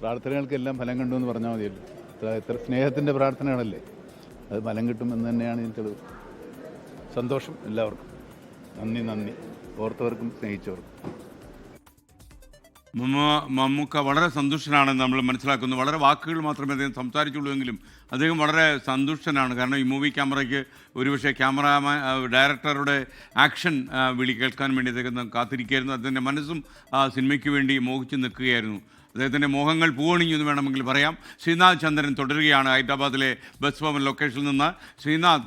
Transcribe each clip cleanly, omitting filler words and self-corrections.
പ്രാർത്ഥനകൾക്കെല്ലാം ഫലം കണ്ടു എന്ന് പറഞ്ഞാൽ മതിയല്ലോ. എത്ര സ്നേഹത്തിൻ്റെ പ്രാർത്ഥനകളല്ലേ, അത് ഫലം കിട്ടുമെന്ന് തന്നെയാണ് എനിക്ക് തെളിവ്. സന്തോഷം എല്ലാവർക്കും. നന്ദി ഓർത്തവർക്കും സ്നേഹിച്ചവർക്കും. മമ്മൂക്ക വളരെ സന്തുഷ്ടനാണെന്ന് നമ്മൾ മനസ്സിലാക്കുന്നു. വളരെ വാക്കുകൾ മാത്രമേ അദ്ദേഹം സംസാരിച്ചുള്ളൂ എങ്കിലും അദ്ദേഹം വളരെ സന്തുഷ്ടനാണ്. കാരണം ഈ മൂവി ക്യാമറയ്ക്ക് ഒരുപക്ഷെ ക്യാമറാമാൻ ഡയറക്ടറുടെ ആക്ഷൻ വിളി കേൾക്കാൻ വേണ്ടി അദ്ദേഹം കാത്തിരിക്കുകയായിരുന്നു. അദ്ദേഹത്തിൻ്റെ മനസ്സും സിനിമയ്ക്ക് വേണ്ടി മോഹിച്ച് നിൽക്കുകയായിരുന്നു. അദ്ദേഹത്തിൻ്റെ മോഹങ്ങൾ പൂവണിഞ്ഞു എന്ന് വേണമെങ്കിൽ പറയാം. ശ്രീനാഥ് ചന്ദ്രൻ തുടരുകയാണ് ഹൈദരാബാദിലെ ബസ് ഭവൻ ലൊക്കേഷനിൽ നിന്ന്. ശ്രീനാഥ്,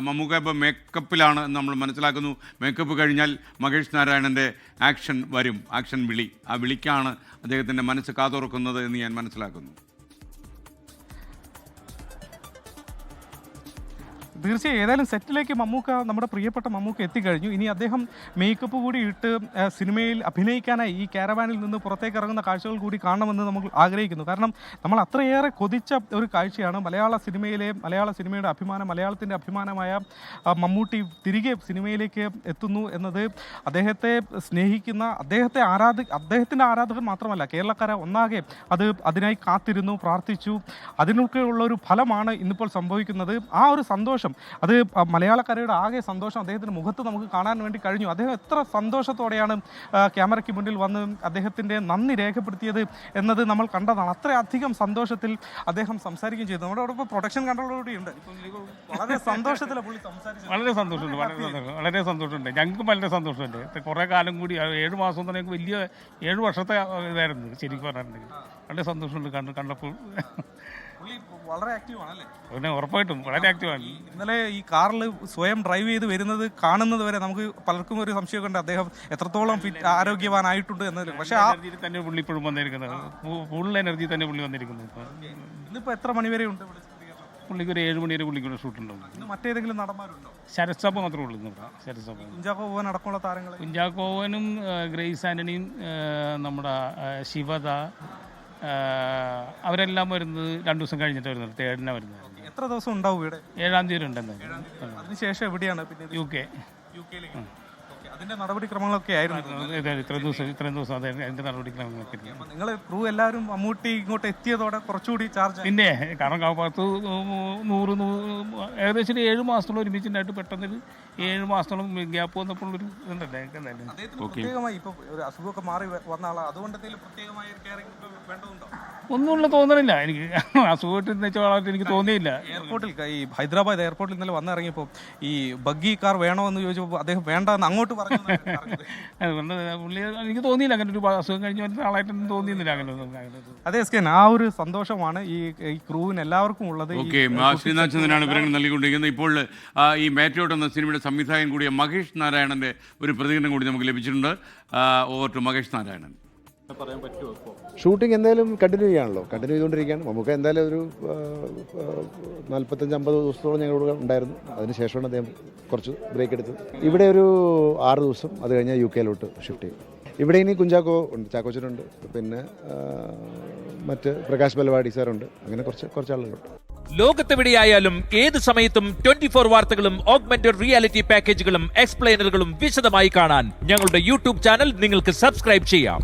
മമ്മൂക്ക ഇപ്പോൾ മേക്കപ്പിലാണ് എന്ന് നമ്മൾ മനസ്സിലാക്കുന്നു. മേക്കപ്പ് കഴിഞ്ഞാൽ മഹേഷ് നാരായണൻ്റെ ആക്ഷൻ വരും, ആക്ഷൻ വിളി. ആ വിളിക്കാണ് അദ്ദേഹത്തിൻ്റെ മനസ്സ് കാതോർക്കുന്നത് എന്ന് ഞാൻ മനസ്സിലാക്കുന്നു. തീർച്ചയായും ഏതായാലും സെറ്റിലേക്ക് നമ്മുടെ പ്രിയപ്പെട്ട മമ്മൂക്ക എത്തിക്കഴിഞ്ഞു. ഇനി അദ്ദേഹം മേക്കപ്പ് കൂടി ഇട്ട് സിനിമയിൽ അഭിനയിക്കാനായി ഈ കാരവാനിൽ നിന്ന് പുറത്തേക്ക് ഇറങ്ങുന്ന കാഴ്ചകൾ കൂടി കാണണമെന്ന് നമ്മൾ ആഗ്രഹിക്കുന്നു. കാരണം നമ്മൾ അത്രയേറെ കൊതിച്ച ഒരു കാഴ്ചയാണ്. മലയാള സിനിമയുടെ അഭിമാനം, മലയാളത്തിൻ്റെ അഭിമാനമായ മമ്മൂട്ടി തിരികെ സിനിമയിലേക്ക് എത്തുന്നു എന്നത് അദ്ദേഹത്തെ സ്നേഹിക്കുന്ന, അദ്ദേഹത്തിൻ്റെ ആരാധകർ മാത്രമല്ല, കേരളക്കാര ഒന്നാകെ അതിനായി കാത്തിരുന്നു, പ്രാർത്ഥിച്ചു. അതിനൊക്കെയുള്ള ഒരു ഫലമാണ് ഇന്നിപ്പോൾ സംഭവിക്കുന്നത്. ആ ഒരു സന്തോഷം, അത് മലയാളക്കരയുടെ ആകെ സന്തോഷം അദ്ദേഹത്തിൻ്റെ മുഖത്ത് നമുക്ക് കാണാൻ വേണ്ടി കഴിഞ്ഞു. അദ്ദേഹം എത്ര സന്തോഷത്തോടെയാണ് ക്യാമറയ്ക്ക് മുന്നിൽ വന്ന് അദ്ദേഹത്തിൻ്റെ നന്ദി രേഖപ്പെടുത്തിയത് എന്നത് നമ്മൾ കണ്ടതാണ്. അത്രയധികം സന്തോഷത്തിൽ അദ്ദേഹം സംസാരിക്കുകയും ചെയ്തു. നമ്മുടെ അവിടെ ഇപ്പോൾ പ്രൊഡക്ഷൻ കൺട്രോളോടെയുണ്ട്. വളരെ സന്തോഷത്തിലാണ് പുള്ളി സംസാരിച്ചത്. വളരെ സന്തോഷമുണ്ട്. ഞങ്ങൾക്കും വളരെ സന്തോഷമുണ്ട്. കുറേ കാലം കൂടി 7 മാസം തന്നെ വലിയ 7 വർഷത്തെ ഇതായിരുന്നു ശരിക്കും പറഞ്ഞിട്ടുണ്ടെങ്കിൽ. വളരെ സന്തോഷമുണ്ട് കണ്ടപ്പോൾ. വളരെ ആക്റ്റീവ് ആണല്ലേ? പിന്നെ ഉറപ്പായിട്ടും വളരെ ആക്റ്റീവാണ്. ഇന്നലെ ഈ കാറിൽ സ്വയം ഡ്രൈവ് ചെയ്ത് കാണുന്നത് വരെ നമുക്ക് പലർക്കും ഒരു സംശയമൊക്കെ ഉണ്ട് അദ്ദേഹം എത്രത്തോളം ആരോഗ്യവാനായിട്ടുണ്ട് എന്നതിൽ. പക്ഷേ ആ എനർജിയിൽ തന്നെ പുള്ളി ഇപ്പോഴും വന്നിരിക്കുന്നത്, ഫുൾ എനർജി തന്നെ പുള്ളി വന്നിരിക്കുന്നത്. ഇന്നിപ്പോൾ എത്ര മണിവരെ ഉണ്ട് പുള്ളിക്ക്? ഒരു 7 മണി വരെ പുള്ളിക്കൂടെ ഷൂട്ടുണ്ടാവും. ഇന്ന് മറ്റേതെങ്കിലും നടന്മാരുണ്ടോ? ശരത് സാബ് മാത്രമേ ഉള്ളൂ. ശരത് സാബ്, കുഞ്ചാക്കോ ബോബൻ അടക്കമുള്ള താരങ്ങൾ, കുഞ്ചാക്കോവനും ഗ്രേസ് ആൻ്റണിയും നമ്മുടെ ശിവദ, അവരെല്ലാം വരുന്നത് 2 ദിവസം കഴിഞ്ഞിട്ട് വരുന്നത്. 3rd വരുന്നത്. എത്ര ദിവസം ഉണ്ടാവും ഇവിടെ? 7-ാം തീയതി ഉണ്ടെന്ന്. അതിനുശേഷം എവിടെയാണ് പിന്നെ? UK. അതിന്റെ നടപടിക്രമങ്ങളൊക്കെ ആയിരുന്നു ഇത്രയും ദിവസം അതിന്റെ നടപടിക്രമങ്ങളൊക്കെ. നിങ്ങൾ ക്രൂ എല്ലാവരും മമ്മൂട്ടി ഇങ്ങോട്ട് എത്തിയതോടെ കുറച്ചുകൂടി ചാർജ്. പിന്നെ കാരണം 100 ഏകദേശം 7 മാസത്തോളം ഒരുമിച്ചുണ്ടായിട്ട് പെട്ടെന്നൊരു 7 മാസത്തോളം ഗ്യാപ്പ് വന്നപ്പോൾ ഒരു ഇതുണ്ടല്ലേ. പ്രത്യേകമായി ഇപ്പൊ ഒരു അസുഖമൊക്കെ മാറി വന്ന ആളാണ്, അതുകൊണ്ട് പ്രത്യേകമായ വേണ്ടതുണ്ടോ? ഒന്നുമില്ല, തോന്നണില്ല എനിക്ക്. അസുഖമായിട്ട് വെച്ചാൽ എനിക്ക് തോന്നിയില്ല. എയർപോർട്ടിൽ, ഈ ഹൈദരാബാദ് എയർപോർട്ടിൽ ഇന്നലെ വന്നിറങ്ങിയപ്പോൾ ഈ ബഗ്ഗി കാർ വേണോ എന്ന് ചോദിച്ചപ്പോൾ അദ്ദേഹം വേണ്ടെന്ന് അങ്ങോട്ട് പറഞ്ഞു. അതുകൊണ്ട് പുള്ളി എനിക്ക് തോന്നിയില്ല അങ്ങനെ ഒരു അസുഖം കഴിഞ്ഞ ആളായിട്ടൊന്നും തോന്നിയില്ല അങ്ങനെ. അതെ സ്കേൻ, ആ ഒരു സന്തോഷമാണ് ഈ ക്രൂവിന് എല്ലാവർക്കും ഉള്ളത്. ശ്രീനാഥ് ചന്ദ്രനാണ് വിവരങ്ങൾ നൽകിക്കൊണ്ടിരിക്കുന്നത്. ഇപ്പോൾ ഈ മാറ്റോട്ട് എന്ന സിനിമയുടെ സംവിധായകൻ കൂടിയ മഹേഷ് നാരായണന്റെ ഒരു പ്രതികരണം കൂടി നമുക്ക് ലഭിച്ചിട്ടുണ്ട്. Over to Mahesh Narayanan. Shooting എന്തായാലും കണ്ടിന്യൂ ചെയ്തുകൊണ്ടിരിക്കുകയാണ്. നമുക്ക് എന്തായാലും ഒരു 45-50 ദിവസത്തോളം ഞങ്ങളിവിടെ ഉണ്ടായിരുന്നു. അതിനുശേഷമാണ് അദ്ദേഹം കുറച്ച് ബ്രേക്ക് എടുത്തത്. ഇവിടെ ഒരു 6 ദിവസം, അത് കഴിഞ്ഞാൽ UK ഷിഫ്റ്റ് ചെയ്യും. ഇവിടെ ഇനി കുഞ്ചാക്കോ ഉണ്ട്, ചാക്കോച്ചനുണ്ട്, പിന്നെ മറ്റ് പ്രകാശ് ബലവാടി സാറുണ്ട്, അങ്ങനെ കുറച്ച് ആളുകളുണ്ട്. ലോകത്തെവിടെയായാലും ഏത് സമയത്തും 24 വാർത്തകളും ഓഗ്മെന്റഡ് റിയാലിറ്റി പാക്കേജുകളും എക്സ്പ്ലെയിനറുകളും വിശദമായി കാണാൻ ഞങ്ങളുടെ YouTube ചാനൽ നിങ്ങൾക്ക് സബ്സ്ക്രൈബ് ചെയ്യാം.